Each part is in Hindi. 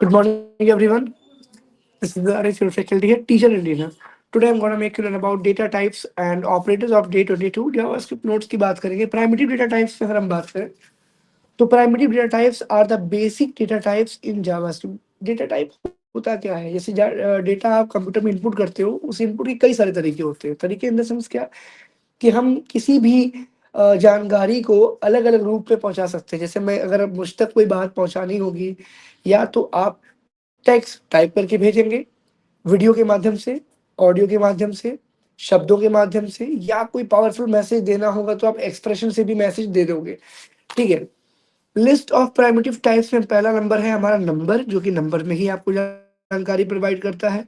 Good morning, everyone. This is the Arish, your faculty here, teacher and learner. Today, I'm gonna make you learn about data types and operators of day 22 JavaScript nodes की बात करेंगे. Primitive data types पे अगर हम बात करें तो primitive data types are the basic data types in JavaScript. Data type होता क्या है? जैसे डेटा आप कंप्यूटर में इनपुट करते हो, उस इनपुट के कई सारे तरीके होते हैं. तरीके इन द सेंस क्या कि हम किसी भी जानकारी को अलग अलग रूप में पहुंचा सकते हैं. जैसे मैं अगर मुझ तक कोई बात पहुंचानी होगी या तो आप टेक्स्ट टाइप करके भेजेंगे, वीडियो के माध्यम से, ऑडियो के माध्यम से, शब्दों के माध्यम से, या कोई पावरफुल मैसेज देना होगा तो आप एक्सप्रेशन से भी मैसेज दे दोगे. ठीक है. लिस्ट ऑफ प्राइमिटिव टाइप्स में पहला नंबर है हमारा नंबर, जो कि नंबर में ही आपको जानकारी प्रोवाइड करता है.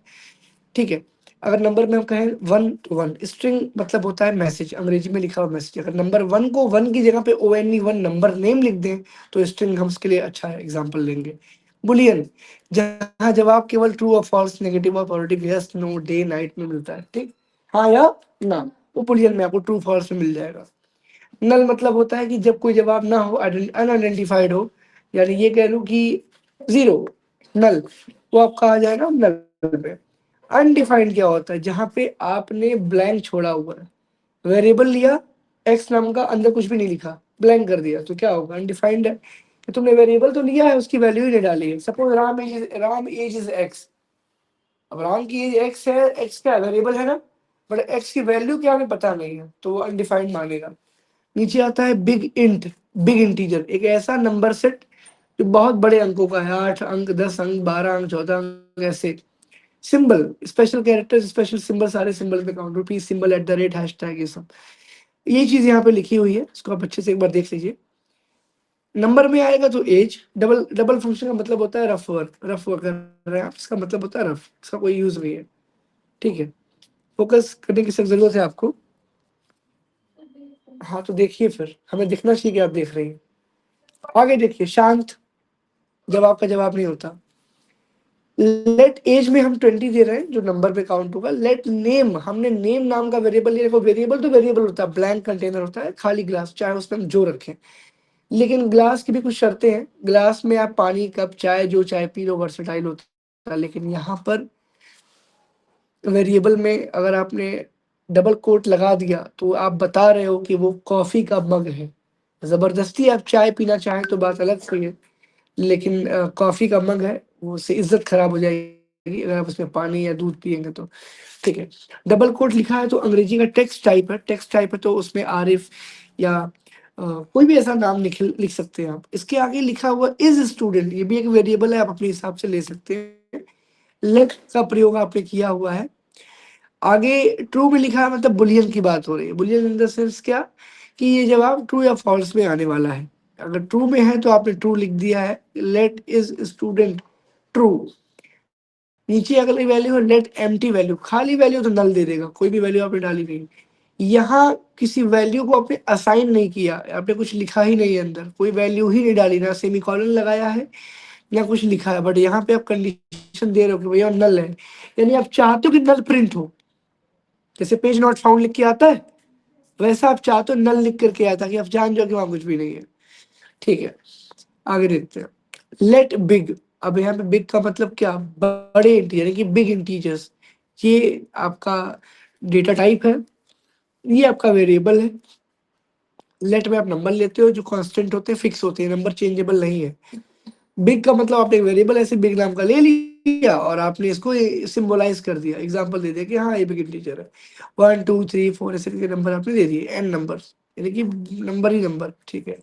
ठीक है. अगर नंबर में हम कहें 1 to 1, स्ट्रिंग मतलब होता है मैसेज, अंग्रेजी में लिखा हुआ मैसेज. अगर नंबर 1 को 1 की जगह पे ONE 1 नंबर नेम लिख दें तो स्ट्रिंग हम उसके लिए अच्छा एग्जाम्पल लेंगे. बुलियन, जहाँ जवाब केवल ट्रू और फॉल्स, नेगेटिव और positive, yes no, day night में मिलता है. ठीक, हाँ या ना, वो बुलियन में आपको ट्रू फॉल्स में मिल जाएगा. नल मतलब होता है कि जब कोई जवाब ना हो, अनआइडेंटिफाइड हो, यानी ये कह लूं कि जीरो, नल, वो आपका आ जाएगा नल पे. अनडिफाइंड क्या होता है? जहां पे आपने ब्लैंक छोड़ा हुआ है, वेरिएबल लिया एक्स नाम का, अंदर कुछ भी नहीं लिखा, ब्लैंक कर दिया, तो क्या होगा? अनडिफाइंड है. कि तुमने वेरिएबल तो लिया है, उसकी वैल्यू ही नहीं डाली है. Suppose Ram age is X. अब राम की एज एक्स है, एक्स क्या वेरिएबल है ना, बट एक्स की वैल्यू क्या हमें पता नहीं है, तो वो अनडिफाइंड मानेगा. नीचे आता है बिग इंट, बिग इंटीजर, एक ऐसा नंबर सेट जो बहुत बड़े अंकों का है, 8 अंक, 10 अंक, 12 अंक, 14 अंक, ऐसे. Symbol, special character, special symbol, सारे सिंबल पे काउंट, रुपीज सिंबल, @ हैशटैग, ये सब. ये चीज यहाँ पे लिखी हुई है, इसको आप अच्छे से एक बार देख लीजिए. नंबर में आएगा तो एज, डबल डबल फंक्शन का मतलब होता है रफ वर्क, रफ वर्क कर रहे हैं आप, इसका मतलब होता है रफ, इसका कोई यूज नहीं है. ठीक है. फोकस करने की सख्त जरूरत है आपको. हाँ तो देखिए, फिर हमें दिखना चाहिए कि आप देख रही हैं. आगे देखिए, शांत, जवाब का जवाब नहीं होता. लेट एज में हम 20 दे रहे हैं, जो नंबर पे काउंट होगा. लेट नेम, हमने नेम नाम का वेरिएबल लिया. देखो वेरिएबल तो वेरिएबल होता है, ब्लैंक कंटेनर होता है, खाली ग्लास, चाहे उसमें हम जो रखें. लेकिन ग्लास की भी कुछ शर्तें हैं. ग्लास में आप पानी, कप, चाय, जो चाय पी लो, वर्सेटाइल होता है. लेकिन यहाँ पर वेरिएबल में अगर आपने डबल कोट लगा दिया तो आप बता रहे हो कि वो कॉफी का मग है. जबरदस्ती आप चाय पीना चाहें तो बात अलग सी है, लेकिन कॉफी का मग है, वो उससे इज्जत खराब हो जाएगी अगर आप उसमें पानी या दूध पियेंगे तो. ठीक है. डबल कोट लिखा है तो अंग्रेजी का टेक्स्ट टाइप है, टेक्स्ट टाइप है तो उसमें आरिफ या कोई भी ऐसा नाम लिख सकते हैं आप. इसके आगे लिखा हुआ इज स्टूडेंट, ये भी एक वेरिएबल है, आप अपने हिसाब से ले सकते हैं. लेट का प्रयोग आपने किया हुआ है. आगे ट्रू में लिखा है, मतलब बुलियन की बात हो रही है. बुलियन इन द सेंस क्या कि ये जवाब ट्रू या फॉल्स में आने वाला है. अगर ट्रू में है तो आपने ट्रू लिख दिया है. Let is student true. नीचे अगली वैल्यू है लेट एम्प्टी वैल्यू, खाली वैल्यू तो नल दे देगा, कोई भी वैल्यू आपने डाली नहीं. यहाँ किसी वैल्यू को आपने असाइन नहीं किया, आपने कुछ लिखा ही नहीं है अंदर, कोई वैल्यू ही नहीं डाली, ना सेमीकोलन लगाया है ना कुछ लिखा है, बट यहाँ पे आप कंडीशन दे रहे हो कि भैया नल है. यानी आप चाहते हो कि नल प्रिंट हो. जैसे पेज नॉट फाउंड लिख के आता है, वैसा आप चाहते हो नल लिख करके आया, ताकि आप जान जाओ कि वहां कुछ भी नहीं है. ठीक है. आगे देखते हैं. लेट बिग, अब यहाँ पे बिग का मतलब क्या? बड़े इंटीजर, यानी कि बिग इंटीजर्स. ये आपका डेटा टाइप है, ये आपका वेरिएबल है. लेट में आप नंबर लेते हो जो कांस्टेंट होते हैं, फिक्स होते हैं, नंबर चेंजेबल नहीं है. बिग का मतलब आपने वेरिएबल ऐसे बिग नाम का ले लिया और आपने इसको सिंबलाइज कर दिया, एग्जांपल दे दिया कि हाँ ये बिग इंटीजर है. 1 2 3 4 ऐसे करके नंबर आपने दे दिए, एन नंबर, यानी कि नंबर ही नंबर. ठीक है.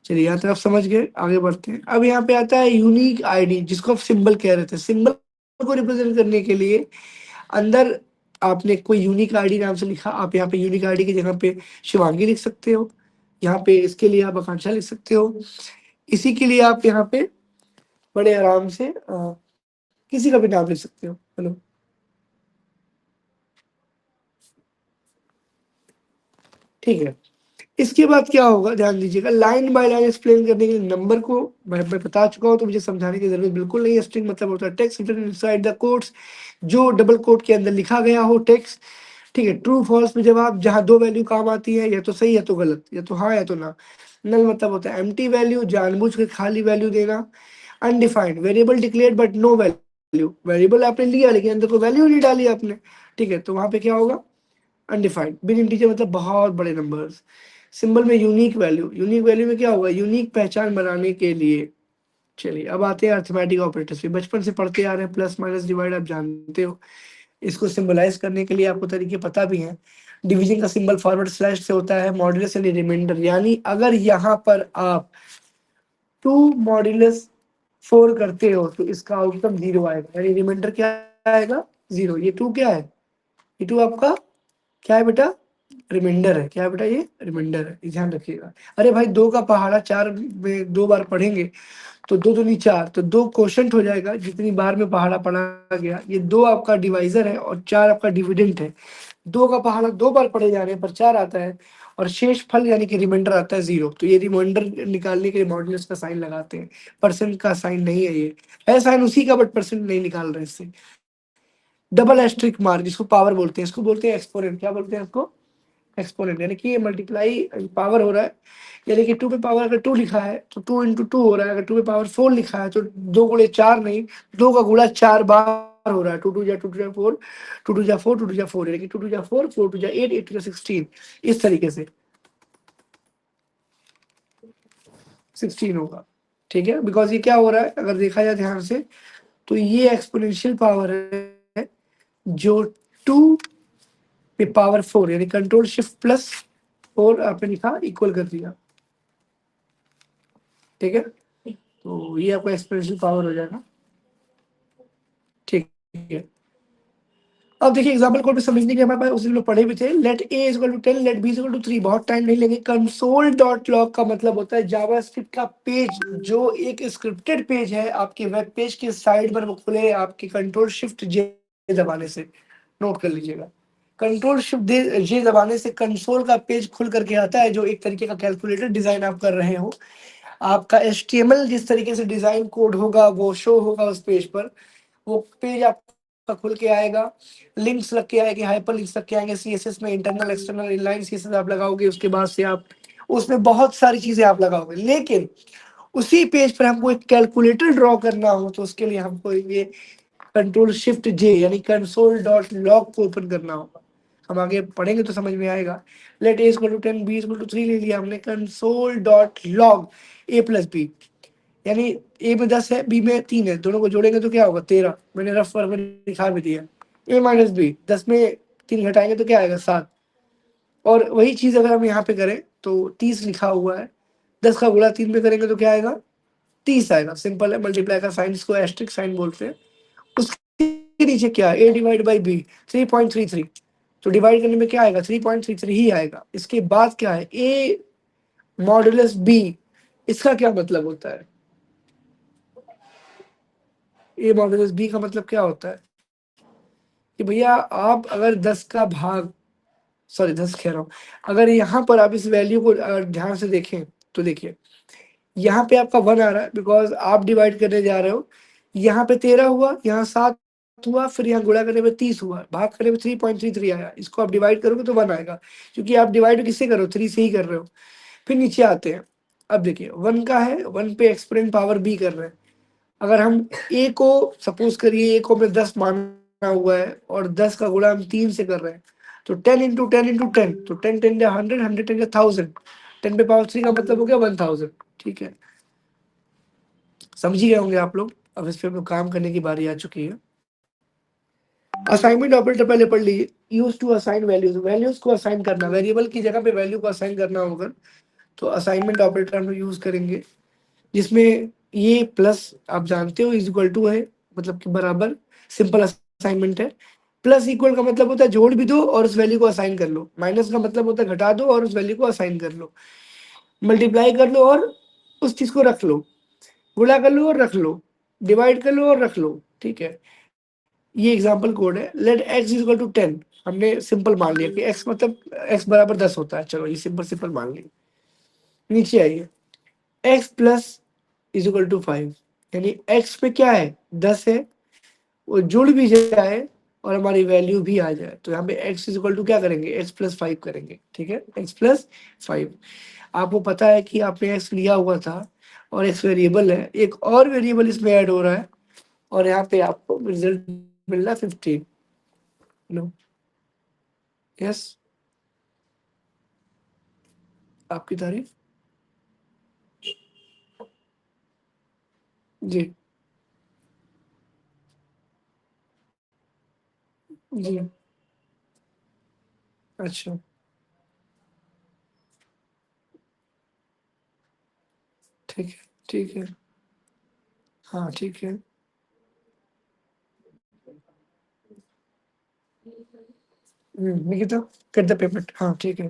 चलिए यहाँ तक आप समझ गए, आगे बढ़ते हैं. अब यहाँ पे आता है यूनिक आईडी, जिसको आप सिंबल कह रहे थे. सिंबल को रिप्रेजेंट करने के लिए अंदर आपने कोई यूनिक आईडी नाम से लिखा, आप यहाँ पे यूनिक आईडी की जगह पे शिवांगी लिख सकते हो. यहाँ पे इसके लिए आप आकांक्षा लिख सकते हो. इसी के लिए आप यहाँ पे बड़े आराम से किसी का भी नाम लिख सकते हो. हेलो. ठीक है. इसके बाद क्या होगा ध्यान दीजिएगा, लाइन बाय लाइन एक्सप्लेन करने के लिए नंबर को मैं बता चुका हूँ, तो मुझे समझाने की जरूरत बिल्कुल नहीं है. स्ट्रिंग मतलब होता है text written inside the quotes, जो डबल कोट के अंदर लिखा गया हो टेक्स्ट. ठीक है. ट्रू फॉल्स में जवाब जहाँ दो वैल्यू काम आती है, या तो सही या तो गलत, या तो हाँ या तो ना. नल मतलब होता है एम्प्टी वैल्यू, जानबूझ के खाली वैल्यू देना. Undefined, variable declared but no value, variable आपने लिया लेकिन अंदर कोई वैल्यू नहीं डाली आपने, ठीक है, तो वहां पे क्या होगा, अनडिफाइंड। बिग इंटीजर मतलब बहुत बड़े नंबर्स। सिंबल में यूनिक वैल्यू, यूनिक वैल्यू में क्या होगा, यूनिक पहचान बनाने के लिए। चलिए अब आते हैं अर्थमेटिक ऑपरेटर्स पे, बचपन से पढ़ते आ रहे हैं, प्लस माइनस डिवाइड आप जानते हो, इसको सिंबलाइज करने के लिए आपको तरीके पता भी हैं। डिवीजन का सिंबल फॉरवर्ड स्लैश से होता है, मॉड्यूलस यानी रिमाइंडर, यानी अगर यहाँ पर आप 2 मॉड्यूलस 4 करते हो तो इसका आउटकम 0 आएगा, यानी रिमाइंडर क्या आएगा, 0। ये 2 क्या है, ये 2 आपका क्या है बेटा, रिमाइंडर है, क्या है बेटा, ये रिमाइंडर है, ये ध्यान रखिएगा। अरे भाई 2 का पहाड़ा 4 में 2 बार पढ़ेंगे तो 2 दूनी 4, तो 2 क्वोशंट हो जाएगा, जितनी बार में पहाड़ा पढ़ा गया। ये 2 आपका डिवाइजर है और 4 आपका डिविडेंट है। 2 का पहाड़ा 2 बार पढ़े जाने पर 4 आता है और शेष फल यानी कि रिमाइंडर आता है 0। तो ये रिमाइंडर निकालने के लिए मॉड्यूलस का साइन लगाते हैं, परसेंट का साइन नहीं है, ये है साइन उसी का बट परसेंट नहीं निकाल रहे इससे। डबल एस्ट्रिक मार्क जिसको पावर बोलते हैं, इसको बोलते हैं एक्सपोनेंट, क्या बोलते हैं इसको, एक्सपोनेंट, यानी कि ये मल्टीप्लाई पावर हो रहा है, यानी कि 2 पे पावर अगर 2 लिखा है तो 2 इंटू 2 हो रहा है, अगर 2 पे पावर 4 लिखा है तो 2 गुणे 4 नहीं, 2 का गुणा 4 बार हो रहा है, 2 2 जा 2 2 जा 4, 2 2 जा 4, 2 2 जा 4, यानी कि 2 2 जा 4, 4 2 जा 8, 8 2 जा 16, इस तरीके से 16 होगा, ठीक है। बिकॉज ये क्या हो रहा है अगर देखा जाए ध्यान से, तो ये एक्सपोनेंशियल पावर है जो 2 पे पावर 4, यानी कंट्रोल शिफ्ट प्लस 4 आपने लिखा इक्वल कर दिया, ठीक है। तो ये आपका एक्सपोनेंशियल पावर हो जाएगा, ठीक है। अब देखिए एग्जांपल कोड में समझने के हमारे पास उसी लोग पढ़े भी थे, let A is equal to 10, let B is equal to 3, बहुत टाइम नहीं लेंगे। कंसोल डॉट लॉग का मतलब होता है जावास्क्रिप्ट का पेज, जो एक स्क्रिप्टेड पेज है आपके वेब पेज के साइड पर वो खुले आपके कंट्रोल शिफ्ट जे दबाने से, नोट कर लीजिएगा। कंट्रोल शिफ्ट जे दबाने से कंसोल का पेज खुल करके आता है, जो एक तरीके का कैलकुलेटर डिजाइन आप कर रहे हो। आपका HTML जिस तरीके से डिजाइन कोड होगा वो शो होगा उस पेज पर, वो पेज आपका खुल के आएगा, लिंक्स लग के आएंगे, हाइपर लिंक्स लग के आएंगे, CSS में इंटरनल एक्सटर्नल इनलाइन CSS आप लगाओगे, उसके बाद से आप उसमें बहुत सारी चीजें आप लगाओगे। लेकिन उसी पेज पर हमको एक कैलकुलेटर ड्रॉ करना हो तो उसके लिए हमको ये कंट्रोल शिफ्ट जे यानी कंसोल डॉट लॉग को ओपन करना होगा। हम आगे पढ़ेंगे तो समझ में आएगा। Let A equal to 10, B equal to 3 ले लिया हमने, console dot log A plus B, यानी ए में 10 है, बी में 3 है, दोनों को जोड़ेंगे तो क्या होगा 13, मैंने रफ वर्क में दिखा भी दिया। ए माइनस बी, 10 में 3 घटाएंगे तो क्या आएगा 7, और वही चीज अगर हम यहाँ पे करें तो 30 लिखा हुआ है, 10 का गुणा 3 में करेंगे तो क्या आएगा 30 आएगा, सिंपल है। मल्टीप्लाई का साइन इसको एस्ट्रिक साइन बोलते हैं। उसके नीचे क्या है, ए डिवाइड बाई बी 3.33, तो डिवाइड करने में क्या आएगा 3.33 ही आएगा। इसके बाद क्या है ए मॉडुलस बी, इसका क्या मतलब होता है, ए मॉडुलस बी का मतलब क्या होता है कि भैया आप अगर 10 का भाग, सॉरी 10 कह रहा हूँ, अगर यहाँ पर आप इस वैल्यू को ध्यान से देखें तो देखिए यहाँ पे आपका 1 आ रहा है बिकॉज आप डिवाइड करने जा रहे हो, यहाँ पे 13 हुआ, यहाँ 7 हुआ, फिर यहाँ गुणा करने में 30 हुआ, भाग करने में 3.33 आया, इसको आप डिवाइड करोगे तो 1 आएगा, क्योंकि आप डिवाइड किससे कर रहे हो 3 से ही कर रहे हो। फिर नीचे आते हैं, अब देखिए 1 का है, 1 पे एक्सपोनेंट पावर बी कर रहे हैं। अगर हम ए को सपोज करिए, ए को हमने 10 माना हुआ है और 10 का गुणा हम 3 से कर रहे हैं, तो 10 इंटू 10 इंटू 10, तो 10 10 जा 100, 100 10 जा 1000, 10 पे पावर 3 का मतलब हो गया 1000, ठीक है। समझ ही गए होंगे आप लोग। अब इस पे हम लोग काम करने की बारी आ चुकी है। असाइनमेंट ऑपरेटर पहले पढ़ लीजिए, use to assign values, values को असाइन करना, वेरिएबल की जगह पे वैल्यू को असाइन करना होगा तो असाइनमेंट ऑपरेटर हम लोग यूज करेंगे, जिसमें ये प्लस आप जानते हो इज इक्वल टू है, मतलब कि बराबर, सिंपल असाइनमेंट है। प्लस इक्वल का मतलब होता है जोड़ भी दो और उस वैल्यू को असाइन कर लो, माइनस का मतलब होता है घटा दो और उस वैल्यू को असाइन कर लो, मल्टीप्लाई कर लो और उस चीज को रख लो, गुणा कर लो और रख लो, डिवाइड कर लो और रख लो, ठीक है। ये एग्जांपल कोड है। Let x is equal to 10, हमने सिंपल मान लिया कि x मतलब x बराबर 10 होता है, चलो ये सिंपल सिंपल मान लिया। नीचे आइए, x plus is equal to 5, यानी x पे क्या है 10 है, वो जुड़ भी जाए और हमारी वैल्यू भी आ जाए, तो यहाँ पे x इज इक्वल टू क्या करेंगे x प्लस 5 करेंगे, ठीक है, x प्लस 5। आपको पता है कि आपने x लिया हुआ था, और एक्स वेरिएबल है, एक और वेरिएबल इसमें ऐड हो रहा है और यहाँ पे आपको रिजल्ट मिल रहा है 15। नो, यस, आपकी तारीफ। जी जी, अच्छा, ठीक है, ठीक है, हाँ ठीक है। निकिता, गेट द पेमेंट, हाँ ठीक है।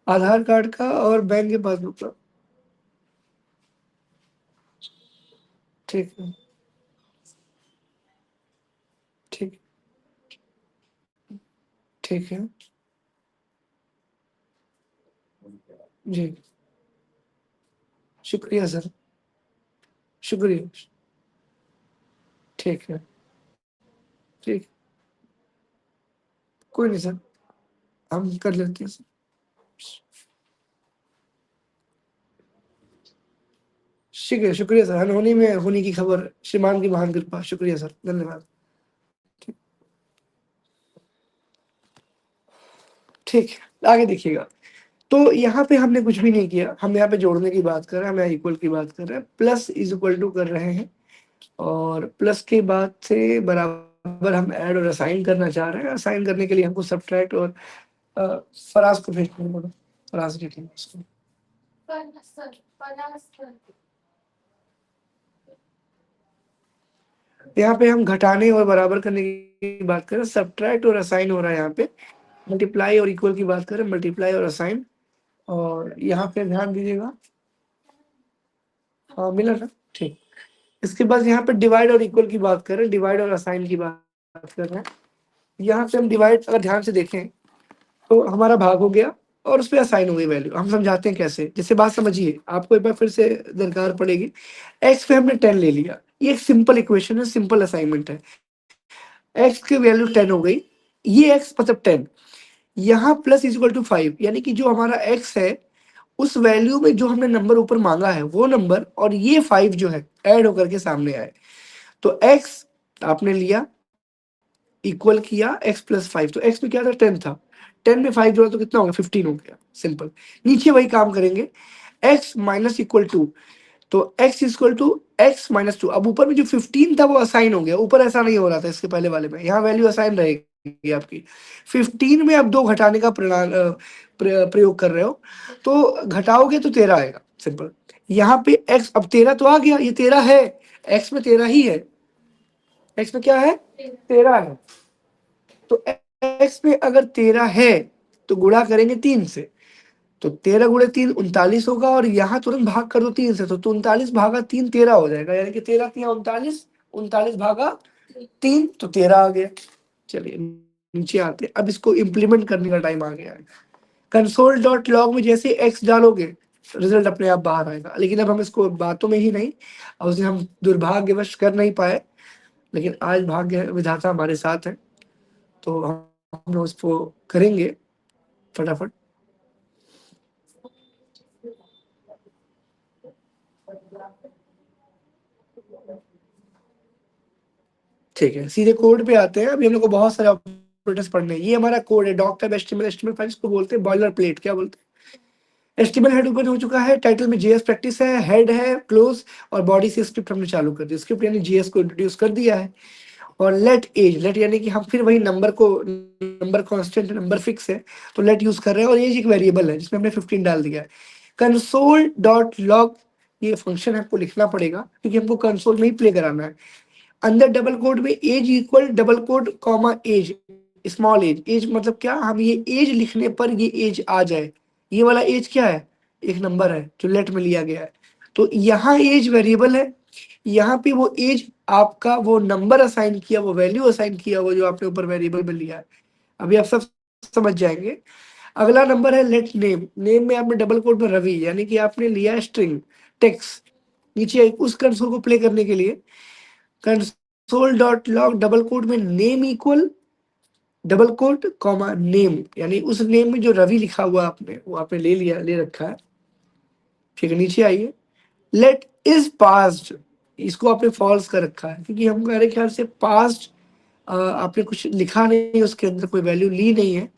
आधार कार्ड का और बैंक के पासबुक का, ठीक है, ठीक, ठीक है, जी, शुक्रिया सर, शुक्रिया, ठीक है, ठीक, कोई नहीं सर, हम कर लेते हैं सर। शुक्रिया, शुक्रिया सर, अनहोनी में होने की खबर, श्रीमान की महान कृपा, शुक्रिया सर, धन्यवाद। ठीक, ठीक है, आगे देखिएगा। तो यहाँ पे हमने कुछ भी नहीं किया, हम यहाँ पे जोड़ने की बात कर रहे हैं, हम यहाँ इक्वल की बात कर रहे हैं, प्लस इज इक्वल टू कर रहे हैं और प्लस के बाद से बराबर हम ऐड और असाइन करना चाह रहे हैं। असाइन करने के लिए हमको सब्ट्रैक्ट और फराज को भेजना पड़ा, फराज लिखेंगे उसको। यहाँ पे हम घटाने और बराबर करने की बात करें, सब्ट्रैक्ट और असाइन हो रहा है यहाँ पे, मल्टीप्लाई और इक्वल की बात करें, मल्टीप्लाई और असाइन, और यहाँ पे ध्यान दीजिएगा, हाँ मिला ना, ठीक। इसके बाद यहाँ पे डिवाइड और इक्वल की बात करें, डिवाइड और असाइन की बात कर रहे हैं। यहाँ पे हम डिवाइड अगर ध्यान से देखें तो हमारा भाग हो गया और उस पर असाइन हो गई वैल्यू। हम समझाते हैं कैसे, जैसे बात समझिए, आपको एक बार फिर से दरकार पड़ेगी। एक्स पे हमने 10 ले लिया, ये एक सिंपल इक्वेशन है, सिंपल असाइनमेंट है। एक्स की वैल्यू 10 हो गई, ये एक्स मतलब 10, यहाँ प्लस इज इक्वल टू 5, यानी कि जो हमारा एक्स है उस वैल्यू में जो हमने नंबर ऊपर मांगा है वो नंबर और ये 5 जो है ऐड होकर के सामने आए। तो एक्स आपने लिया, इक्वल किया एक्स प्लस 5, तो एक्स में क्या था, 10 था, 10 में 5 जोड़ा तो कितना हो गया, 15 हो गया, सिंपल। नीचे वही काम करेंगे, एक्स माइनस इक्वल टू, तो x equal to X minus two. अब ऊपर में जो 15 था वो असाइन हो गया, ऊपर ऐसा नहीं हो रहा था इसके पहले वाले में, यहाँ वैल्यू असाइन रहेगी आपकी। 15 में अब 2 घटाने का प्रयोग कर रहे हो, तो घटाओगे तो 13 आएगा, सिंपल। यहाँ पे x अब 13 तो आ गया, ये 13 है, x में 13 ही है, x में क्या है, 13 है। तो x में अगर 13 है तो गुणा करेंगे 3 से, तो 13 गुणे 3 39 होगा, और यहाँ तुरंत भाग कर दो 3 से, तो 39 भागा 3 13 हो जाएगा, यानी कि 13 3 39, 39 भागा 3 तो 13 आ गया। चलिए नीचे आते हैं, अब इसको इम्प्लीमेंट करने का टाइम आ गया है। कंसोल डॉट लॉग में जैसे एक्स डालोगे रिजल्ट अपने आप बाहर आएगा, लेकिन अब हम इसको बातों में ही नहीं, और उसे हम दुर्भाग्यवश कर नहीं पाए, लेकिन आज भाग्य विधाता हमारे साथ है, तो हम लोग उसको करेंगे फटाफट। ठीक है, सीधे कोड पे आते हैं। अभी हम लोग को बहुत सारे ऑपरेटर्स पढ़ने हैं। ये हमारा कोड है, doctype HTML, HTML file इसको बोलते हैं, बॉयलर प्लेट क्या बोलते हैं। एचटीएमएल हेड ओपन हो चुका है, टाइटल में जेएस प्रैक्टिस है, हेड है क्लोज, और बॉडी से स्क्रिप्ट हमने चालू कर दी, स्क्रिप्ट यानी जेएस को इंट्रोड्यूस कर दिया है। और लेट एज, लेट यानी कि हम फिर वही नंबर को, नंबर कांस्टेंट, नंबर फिक्स है तो लेट यूज कर रहे हैं, और एज एक वेरिएबल है जिसमें हमने 15 डाल दिया है। कंसोल डॉट लॉग, ये फंक्शन आपको लिखना पड़ेगा क्योंकि हमको कंसोल में ही प्ले कराना है। अंदर डबल कोड में age equal double code comma age, small age, age मतलब क्या, हम ये एज लिखने पर ये एज आ जाए। ये वाला एज क्या है, एक नंबर है जो लेट में लिया गया है, तो यहाँ एज वेरिएबल है, यहाँ पे वो एज आपका वो नंबर असाइन किया, वो वैल्यू असाइन किया, वो जो आपने ऊपर वेरिएबल में लिया है। अभी आप सब समझ जाएंगे। अगला नंबर है लेट नेम, नेम में आपने डबल कोड में रवि, यानी कि आपने लिया स्ट्रिंग टेक्स्ट, नीचे उस कंसोल को प्ले करने के लिए console dot log double code में name equal double code comma name, यानी उस नेम में जो रवि लिखा हुआ आपने वो आपने ले लिया, ले रखा है। ठीक है, नीचे आइए, लेट इज पास्ट, इसको आपने फॉल्स कर रखा है क्योंकि हम मेरे ख्याल से पास्ट आपने कुछ लिखा नहीं, उसके अंदर कोई वैल्यू ली नहीं है।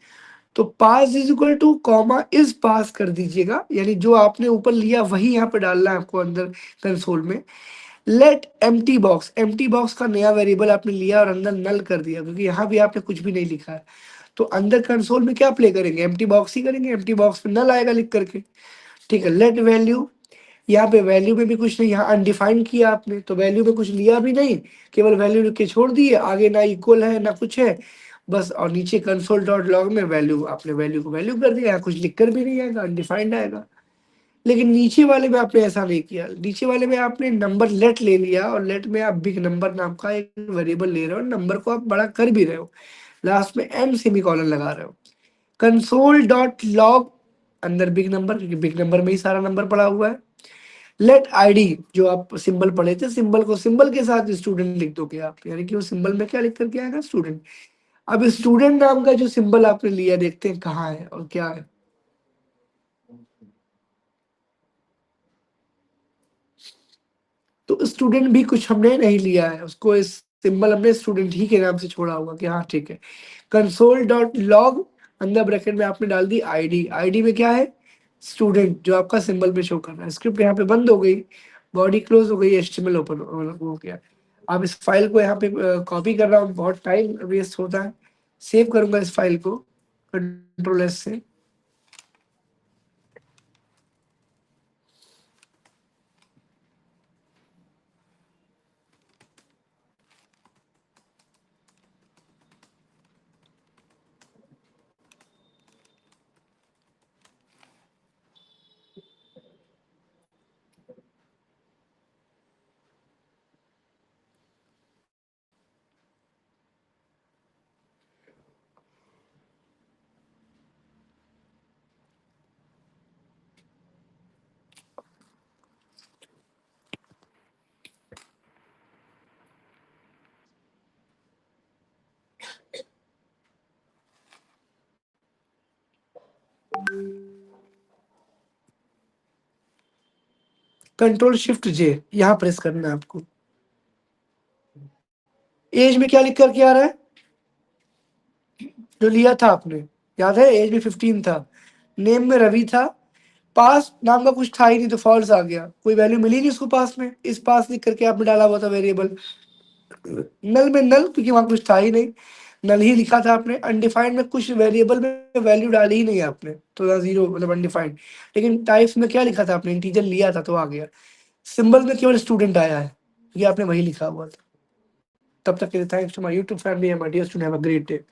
तो pass is equal to comma is pass कर दीजिएगा, यानी जो आपने ऊपर लिया वही यहाँ पे डालना है आपको अंदर कंसोल में। लेट एम्प्टी बॉक्स का नया वेरिएबल आपने लिया और अंदर नल कर दिया क्योंकि यहाँ भी आपने कुछ भी नहीं लिखा है। तो अंदर कंसोल में क्या प्ले करेंगे, एम्प्टी बॉक्स ही करेंगे, एम्प्टी बॉक्स में नल आएगा लिख करके। ठीक है, लेट वैल्यू, यहाँ पे वैल्यू में भी कुछ नहीं, यहाँ अनडिफाइंड किया आपने तो वैल्यू में कुछ लिया भी नहीं, केवल वैल्यू लिख के छोड़ दिए, आगे ना इक्वल है ना कुछ है बस, और नीचे कंसोल डॉट लॉग में वैल्यू, आपने वैल्यू को वैल्यू कर दिया, यहाँ कुछ लिख कर भी नहीं आएगा, अनडिफाइंड आएगा। लेकिन नीचे वाले में आपने ऐसा नहीं किया, नीचे वाले में आपने नंबर लेट ले लिया और लेट में आप बिग नंबर नाम का एक वेरिएबल ले रहे हो, नंबर को आप बड़ा कर भी रहे हो, लास्ट में एम सेमीकोलन लगा रहे हो। कंसोल डॉट लॉग अंदर बिग नंबर, क्योंकि बिग नंबर में ही सारा नंबर पड़ा हुआ है। लेट आईडी, जो आप सिंबल पढ़े थे, सिंबल को सिंबल के साथ स्टूडेंट लिख दोगे आप, यानी कि वो सिंबल में क्या लिख करके आएगा, स्टूडेंट। अब स्टूडेंट नाम का जो सिंबल आपने लिया, देखते हैं कहाँ है और क्या है। तो स्टूडेंट भी कुछ हमने नहीं लिया है, उसको इस सिंबल हमने स्टूडेंट ही के नाम से छोड़ा हुआ कि हाँ ठीक है। कंसोल डॉट लॉग अंदर ब्रैकेट में आपने डाल दी आईडी, आईडी में क्या है, स्टूडेंट, जो आपका सिंबल पे शो कर रहा है। स्क्रिप्ट यहाँ पे बंद हो गई, बॉडी क्लोज हो गई, एचटीएमएल ओपन हो गया। अब इस फाइल को यहाँ पे कॉपी कर रहा हूँ, बहुत टाइम वेस्ट होता है। सेव करूंगा इस फाइल को कंट्रोल एस से। कंट्रोल शिफ्ट जे यहाँ प्रेस करना है आपको। एज में क्या लिख करके आ रहा है, जो लिया था आपने, याद है, एज में 15 था, नेम में रवि था, पास नाम का कुछ था ही नहीं तो फॉल्स आ गया, कोई वैल्यू मिली नहीं उसको पास में, इस पास लिख करके आपने डाला हुआ था वेरिएबल। नल में नल, क्योंकि वहां कुछ था ही नहीं, नल ही लिखा था आपने। अनडिफाइंड में कुछ वेरिएबल में वैल्यू डाली ही नहीं आपने, तो जीरो मतलब अनडिफाइंड। लेकिन टाइप्स में क्या लिखा था आपने, इंटीजर लिया था तो आ गया। सिंबल में केवल स्टूडेंट आया है, ये आपने वही लिखा हुआ था। तब तक के लिए thanks to my YouTube family and my dear student, have a great day.